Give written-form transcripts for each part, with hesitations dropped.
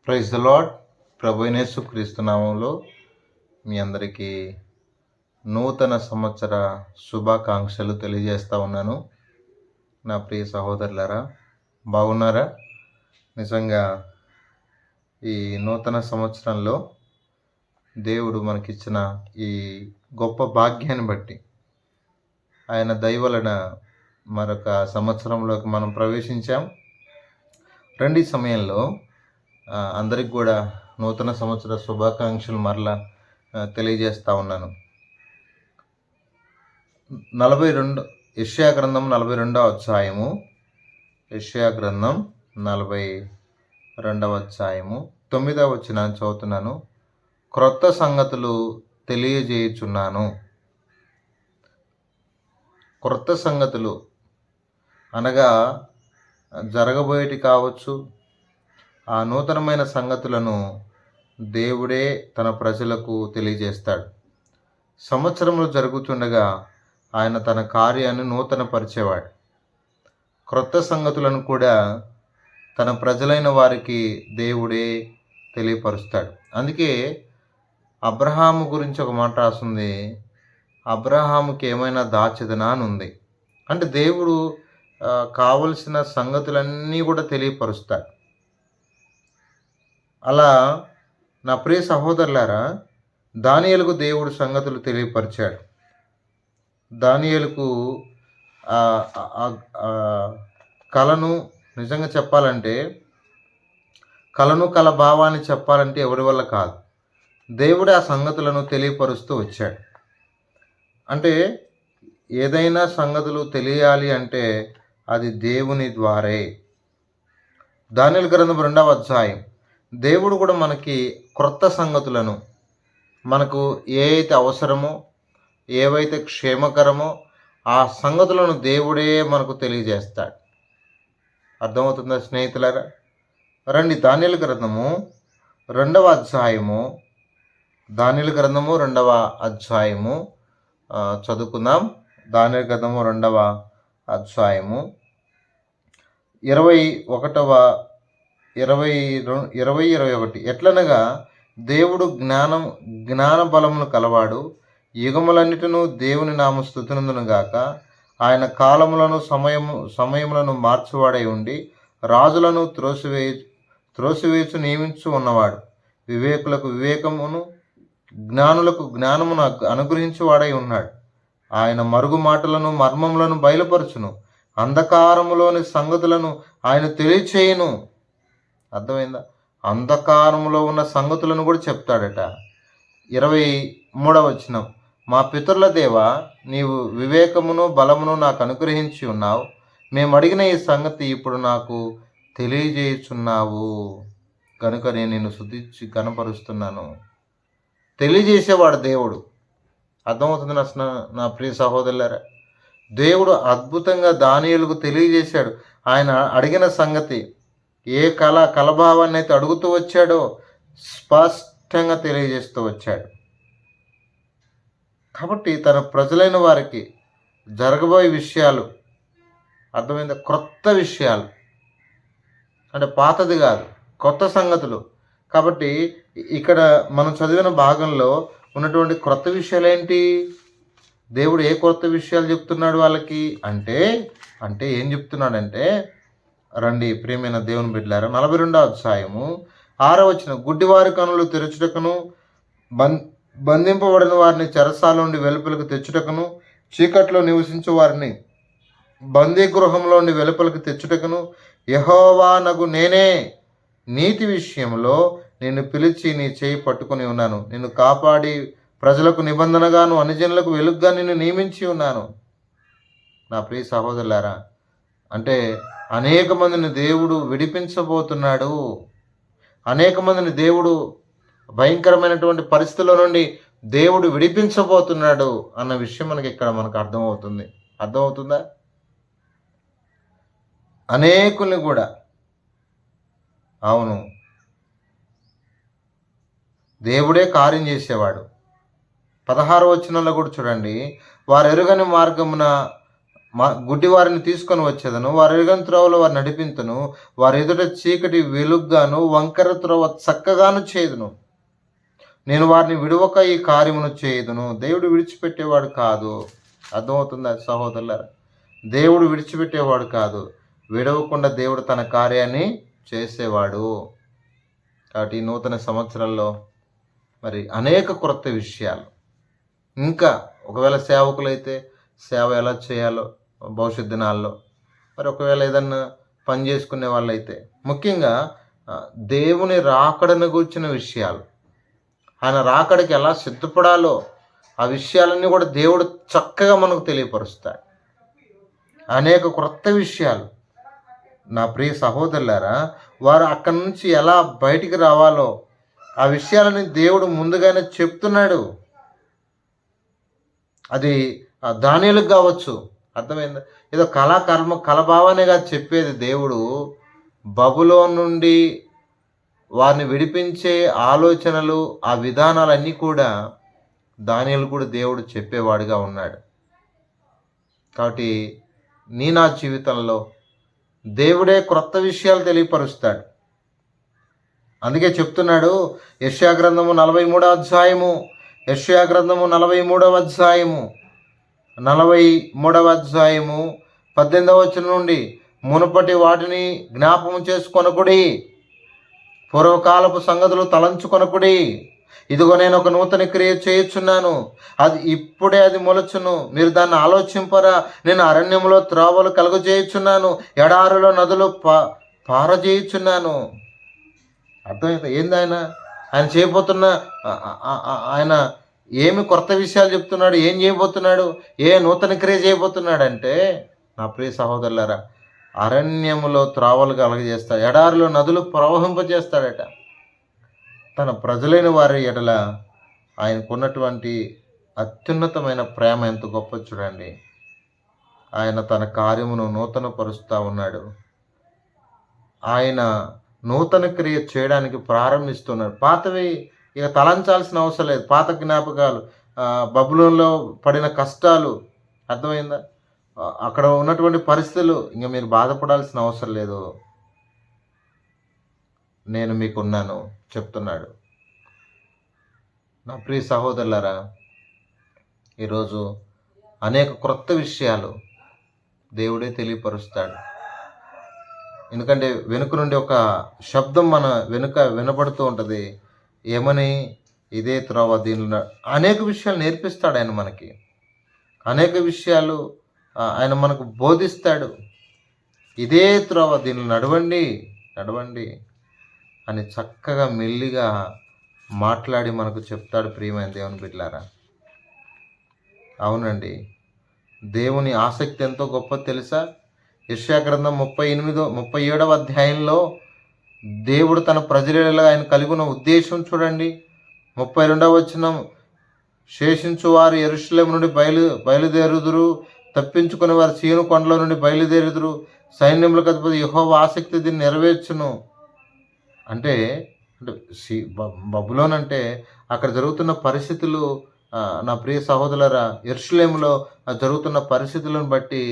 Praise the lord. ప్రభు అయిన యేసుక్రీస్తు నామంలో మీ అందరికీ నూతన సంవత్సర శుభాకాంక్షలు తెలియజేస్తూ ఉన్నాను. నా ప్రియ సహోదరులారా, బాగున్నారా? నిజంగా ఈ నూతన సంవత్సరంలో దేవుడు మనకిచ్చిన ఈ గొప్ప భాగ్యాన్ని బట్టి ఆయన దయ వలన మరొక సంవత్సరంలోకి మనం ప్రవేశించాం. రండి సమయంలో అందరికి కూడా నూతన సంవత్సర శుభాకాంక్షలు మరలా తెలియజేస్తూ ఉన్నాను. 42 గ్రంథం 42వ అధ్యాయము, గ్రంథం 42వ అధ్యాయము 9వ వచనాన్ని చదువుతున్నాను. క్రొత్త సంగతులు తెలియజేయుచున్నాను. క్రొత్త సంగతులు అనగా జరగబోయేటి కావచ్చు. ఆ నూతనమైన సంగతులను దేవుడే తన ప్రజలకు తెలియజేస్తాడు. సంవత్సరంలో జరుగుతుండగా ఆయన తన కార్యాన్ని నూతనపరిచేవాడు. క్రొత్త సంగతులను కూడా తన ప్రజలైన వారికి దేవుడే తెలియపరుస్తాడు. అందుకే అబ్రహాము గురించి ఒక మాట రాస్తుంది, అబ్రహాముకి ఏమైనా దాచెదనా అని ఉంది. అంటే దేవుడు కావలసిన సంగతులన్నీ కూడా తెలియపరుస్తాడు. అలా నా ప్రియ సహోదరులారా, దానియేలుకు దేవుడు సంగతులు తెలియపరిచాడు. దానియేలుకు కళను నిజంగా చెప్పాలంటే, కళ భావాన్ని చెప్పాలంటే ఎవరి వల్ల కాదు, దేవుడే ఆ సంగతులను తెలియపరుస్తూ వచ్చాడు. అంటే ఏదైనా సంగతులు తెలియాలి అంటే అది దేవుని ద్వారే. దానియేలు గ్రంథం 2వ అధ్యాయం, దేవుడు కూడా మనకి క్రొత్త సంగతులను, మనకు ఏ అయితే అవసరమో, ఏవైతే క్షేమకరమో ఆ సంగతులను దేవుడే మనకు తెలియజేస్తాడు. అర్థమవుతుందా స్నేహితులారా? రండి దానియేలు గ్రంథము 2వ అధ్యాయము, దానియేలు గ్రంథము 2వ అధ్యాయము చదువుకుందాం. దానియేలు గ్రంథము 2వ అధ్యాయము 21. ఎట్లనగా దేవుడు జ్ఞాన బలమును కలవాడు, యుగములన్నిటిను దేవుని నామ స్తుతినందును గాక. ఆయన కాలములను సమయములను మార్చువాడై ఉండి రాజులను త్రోసివేచు నియమించు ఉన్నవాడు. వివేకులకు వివేకమును, జ్ఞానులకు జ్ఞానమును అనుగ్రహించువాడై ఉన్నాడు. ఆయన మరుగు మాటలను మర్మములను బయలుపరచును, అంధకారములోని సంగతులను ఆయన తెలియచేయును. అర్థమైందా? అంధకారంలో ఉన్న సంగతులను కూడా చెప్తాడట. 23వ వచనం, మా పితరుల దేవా, నీవు వివేకమును బలమును నాకు అనుగ్రహించి ఉన్నావు. మేము అడిగిన ఈ సంగతి ఇప్పుడు నాకు తెలియజేయుచున్నావు కనుక నేను నిన్ను స్తుతించి కనపరుస్తున్నాను. తెలియజేసేవాడు దేవుడు. అర్థమవుతుంది నా ప్రియ సహోదరులారా? దేవుడు అద్భుతంగా దానియేలుకు తెలియజేశాడు. ఆయన అడిగిన సంగతి, ఏ కలభావాన్ని అయితే అడుగుతూ వచ్చాడో స్పష్టంగా తెలియజేస్తూ వచ్చాడు. కాబట్టి తన ప్రజలైన వారికి జరగబోయే విషయాలు, అర్థమైందా? క్రొత్త విషయాలు అంటే పాతది కాదు, కొత్త సంగతులు. కాబట్టి ఇక్కడ మనం చదివిన భాగంలో ఉన్నటువంటి క్రొత్త విషయాలు ఏంటి? దేవుడు ఏ కొత్త విషయాలు చెప్తున్నాడు వాళ్ళకి అంటే ఏం చెప్తున్నాడంటే, రండి ప్రియమైన దేవుని బిడ్డలారా, 42వ అధ్యాయము 6వ వచనం, గుడ్డివారి కనులు తెరచుటకును, బంధింపబడిన వారిని చెరసాల నుండి వెలుపలకు తెచ్చుటకును, చీకట్లో నివసించు వారిని బందీ గృహంలో నుండి వెలుపలకు తెచ్చుటకును, యెహోవానగు నేనే నీతి విషయంలో నిన్ను పిలిచి నీ చేయి పట్టుకుని ఉన్నాను. నిన్ను కాపాడి ప్రజలకు నిబంధనగాను అన్యజనులకు వెలుగుగా నిన్ను నియమించి ఉన్నాను. నా ప్రియ సహోదరులారా, అంటే అనేక మందిని దేవుడు విడిపించబోతున్నాడు. అనేక మందిని దేవుడు భయంకరమైనటువంటి పరిస్థితుల నుండి దేవుడు విడిపించబోతున్నాడు అన్న విషయం మనకు అర్థమవుతుందా? అనేకుల్ని కూడా, అవును, దేవుడే కార్యం చేసేవాడు. 16వ వచనంలో కూడా చూడండి, వారు ఎరుగని మార్గమున గుడ్డి వారిని తీసుకొని వచ్చేదను, వారి ఎరుగని త్రోవలో వారు నడిపింతును, వారి ఎదుట చీకటి వెలుగ్గాను వంకర త్రోవ చక్కగాను చేయుదును. నేను వారిని విడువక ఈ కార్యమును చేయుదును. దేవుడు విడిచిపెట్టేవాడు కాదు. అర్థమవుతుందా సహోదరులారా? దేవుడు విడిచిపెట్టేవాడు కాదు. విడవకుండా దేవుడు తన కార్యాన్ని చేసేవాడు. కాబట్టి ఈ నూతన సంవత్సరంలో మరి అనేక కొత్త విషయాలు, ఇంకా ఒకవేళ సేవకులైతే సేవ ఎలా చేయాలో భవిష్యత్ దినాల్లో, మరి ఒకవేళ ఏదన్నా పని చేసుకునే వాళ్ళైతే ముఖ్యంగా దేవుని రాకడను గూర్చిన విషయాలు, ఆయన రాకడికి ఎలా సిద్ధపడాలో ఆ విషయాలన్నీ కూడా దేవుడు చక్కగా మనకు తెలియపరుస్తాడు. అనేక క్రొత్త విషయాలు. నా ప్రియ సహోదరులారా, వారు అక్కడి నుంచి ఎలా బయటికి రావాలో ఆ విషయాలని దేవుడు ముందుగానే చెప్తున్నాడు. అది దానియేలుకు కావచ్చు, అర్థమైందా? ఏదో కలభావనేగా చెప్పేది. దేవుడు బబులోను నుండి వారిని విడిపించే ఆలోచనలు, ఆ విధానాలన్నీ కూడా దానియేలు కూడా దేవుడు చెప్పేవాడుగా ఉన్నాడు. కాబట్టి నా జీవితంలో దేవుడే క్రొత్త విషయాలు తెలియపరుస్తాడు. అందుకే చెప్తున్నాడు యెషయా గ్రంథము 43వ అధ్యాయము, యెషయా గ్రంథము 43వ అధ్యాయము 18వ వచనం నుండి, మునుపటి వాటిని జ్ఞాపకం చేసుకొనకుడి, పూర్వకాలపు సంగతులు తలంచుకొనకుడి. ఇదిగో నేను ఒక నూతన క్రియ చేయుచున్నాను, ఇప్పుడే అది మొలచును, మీరు దాన్ని ఆలోచింపరా. నేను అరణ్యంలో త్రోవలు కలుగజేయుచున్నాను, ఎడారిలో నదులు పారజేయుచున్నాను. అర్థమైంది? ఏంది ఆయన చేయబోతున్న, ఆయన ఏమి కొత్త విషయాలు చెప్తున్నాడు, ఏం చేయబోతున్నాడు, ఏ నూతన క్రియ చేయబోతున్నాడంటే, నా ప్రియ సహోదరులారా, అరణ్యములో త్రోవలు కలగజేస్తాడు, ఎడారిలో నదులు ప్రవహింపజేస్తాడట. తన ప్రజలైన వారి ఎడల ఆయనకున్నటువంటి అత్యున్నతమైన ప్రేమ ఎంత గొప్ప చూడండి. ఆయన తన కార్యమును నూతన పరుస్తూ ఉన్నాడు. ఆయన నూతన క్రియ చేయడానికి ప్రారంభిస్తున్నాడు. పాతవి ఇక తలంచాల్సిన అవసరం లేదు. పాత జ్ఞాపకాలు, బబులోనులో పడిన కష్టాలు, అర్థమైందా? అక్కడ ఉన్నటువంటి పరిస్థితులు, ఇంకా మీరు బాధపడాల్సిన అవసరం లేదు. నేను మీకున్నాను చెప్తున్నాడు. నా ప్రియ సహోదరులారా, ఈరోజు అనేక క్రొత్త విషయాలు దేవుడే తెలియపరుస్తాడు. ఎందుకంటే వెనుక నుండి ఒక శబ్దం మన వెనుక వినపడుతూ ఉంటుంది. ఏమని? ఇదే త్రోవ, దీనిలో అనేక విషయాలు నేర్పిస్తాడు ఆయన మనకి. అనేక విషయాలు ఆయన మనకు బోధిస్తాడు. ఇదే త్రోవ, దీనిలో నడవండి అని చక్కగా మెల్లిగా మాట్లాడి మనకు చెప్తాడు. ప్రియమైన దేవుని బిడ్డలారా, అవునండి, దేవుని ఆసక్తి ఎంతో గొప్ప తెలుసా? యెషయా గ్రంథం 37వ అధ్యాయంలో దేవుడు తన ప్రజలలో ఆయన కలిగి ఉన్న ఉద్దేశం చూడండి. 32వ వచనం, శేషించు వారు యెరూషలేము నుండి బయలుదేరుదురు, తప్పించుకుని వారు సీయోను కొండల నుండి బయలుదేరుదురు, సైన్యములకు అధిపతి యెహోవా ఆసక్తి దీన్ని నెరవేర్చును. అంటే బబులోన్ అంటే అక్కడ జరుగుతున్న పరిస్థితులు, నా ప్రియ సహోదరులారా, యెరూషలేములో జరుగుతున్న పరిస్థితులను బట్టి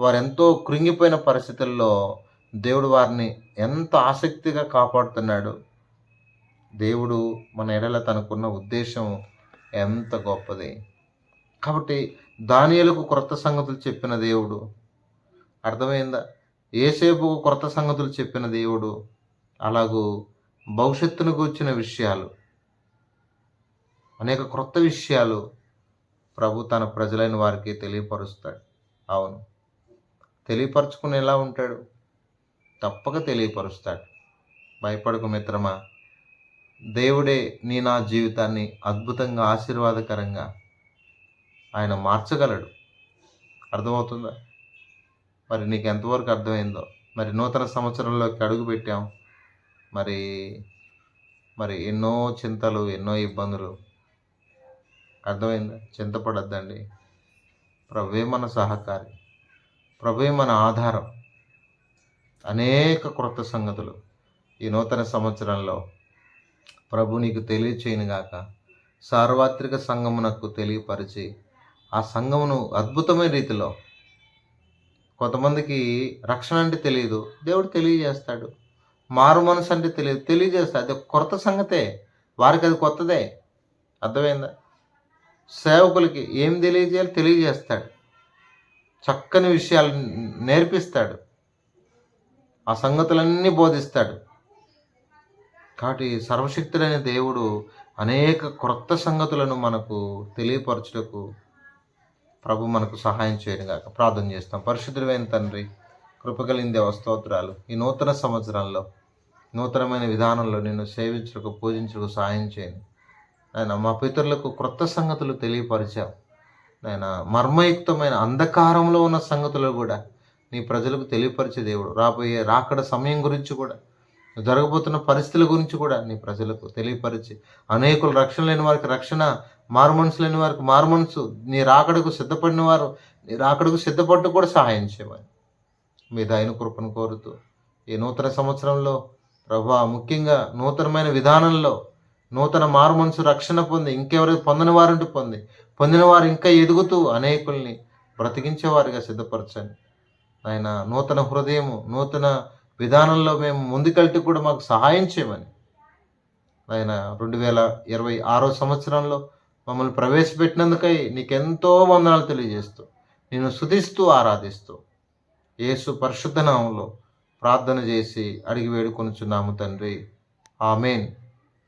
వారు ఎంతో కృంగిపోయిన పరిస్థితుల్లో దేవుడు వారిని ఎంత ఆసక్తిగా కాపాడుతున్నాడు. దేవుడు మన ఎడల తనకున్న ఉద్దేశం ఎంత గొప్పది. కాబట్టి దానియేలుకు క్రొత్త సంగతులు చెప్పిన దేవుడు, అర్థమైందా? యోసేపుకు క్రొత్త సంగతులు చెప్పిన దేవుడు, అలాగూ భవిష్యత్తును గూర్చిన విషయాలు, అనేక క్రొత్త విషయాలు ప్రభు తన ప్రజలైన వారికి తెలియపరుస్తాడు. అవును, తెలియపరచుకుని ఎలా ఉంటాడు? తప్పక తెలియపరుస్తాడు. భయపడకు మిత్రమా, దేవుడే నా జీవితాన్ని అద్భుతంగా, ఆశీర్వాదకరంగా ఆయన మార్చగలడు. అర్థమవుతుందా? మరి నీకు ఎంతవరకు అర్థమైందో? మరి నూతన సంవత్సరంలోకి అడుగు పెట్టాం, మరి ఎన్నో చింతలు, ఎన్నో ఇబ్బందులు, అర్థమైందా? చింతపడద్దండి. ప్రభువే మన సహకారి, ప్రభువే మన ఆధారం. అనేక క్రొత్త సంగతులు ఈ నూతన సంవత్సరంలో ప్రభు నీకు తెలియచేయనుగాక. సార్వత్రిక సంఘమునకు తెలియపరిచి ఆ సంఘమును అద్భుతమైన రీతిలో కొంతమందికి రక్షణ అంటే తెలియదు, దేవుడు తెలియజేస్తాడు. మారు మనసు అంటే తెలియదు, తెలియజేస్తాడు. అది కొత్త సంగతే, వారికి అది కొత్తదే. అర్థమైందా? సేవకులకి ఏం తెలియజేయాలో తెలియజేస్తాడు, చక్కని విషయాలు నేర్పిస్తాడు, ఆ సంగతులన్నీ బోధిస్తాడు. కాబట్టి సర్వశక్తుడైన దేవుడు అనేక క్రొత్త సంగతులను మనకు తెలియపరచుటకు ప్రభు మనకు సహాయం చేయను గాక. ప్రార్థన చేస్తాం. పరిశుద్ధుడైన తండ్రి, కృపగలిగిన దేవ స్తోత్రాలు. ఈ నూతన సంవత్సరంలో నూతనమైన విధానంలో నిన్ను సేవించుటకు పూజించుటకు సహాయం చేయను నాయన. మా పితరులకు క్రొత్త సంగతులు తెలియపరిచావు నాయన. మర్మయుక్తమైన అంధకారంలో ఉన్న సంగతులు కూడా నీ ప్రజలకు తెలియపరిచే దేవుడు. రాబోయే రాకడ సమయం గురించి కూడా, జరగబోతున్న పరిస్థితుల గురించి కూడా నీ ప్రజలకు తెలియపరిచి, అనేకులు రక్షణ లేని వారికి రక్షణ, మారుమనసు లేని వారికి మారుమనసు, నీ రాకడకు సిద్ధపడిన వారు నీ రాకడకు సిద్ధపడ్డ కూడా సహాయం చేయమని మీ దయను కృపను కోరుతూ, ఈ నూతన సంవత్సరంలో ప్రభా ముఖ్యంగా నూతనమైన విధానంలో నూతన మారుమనసు రక్షణ పొంది, ఇంకెవరైతే పొందని వారంటూ పొందిన వారు ఇంకా ఎదుగుతూ అనేకుల్ని బ్రతికించేవారిగా సిద్ధపరచండి ఆయన. నూతన హృదయము, నూతన విధానంలో మేము ముందుకెళ్తూ కూడా మాకు సహాయం చేయమని ఆయన. 2026 సంవత్సరంలో మమ్మల్ని ప్రవేశపెట్టినందుకై నీకెంతో వందనాలు తెలియజేస్తూ, నేను స్తుతిస్తూ ఆరాధిస్తూ యేసు పరిశుద్ధ నామంలో ప్రార్థన చేసి అడిగి వేడుకొనుచున్నాము తండ్రి. ఆమేన్.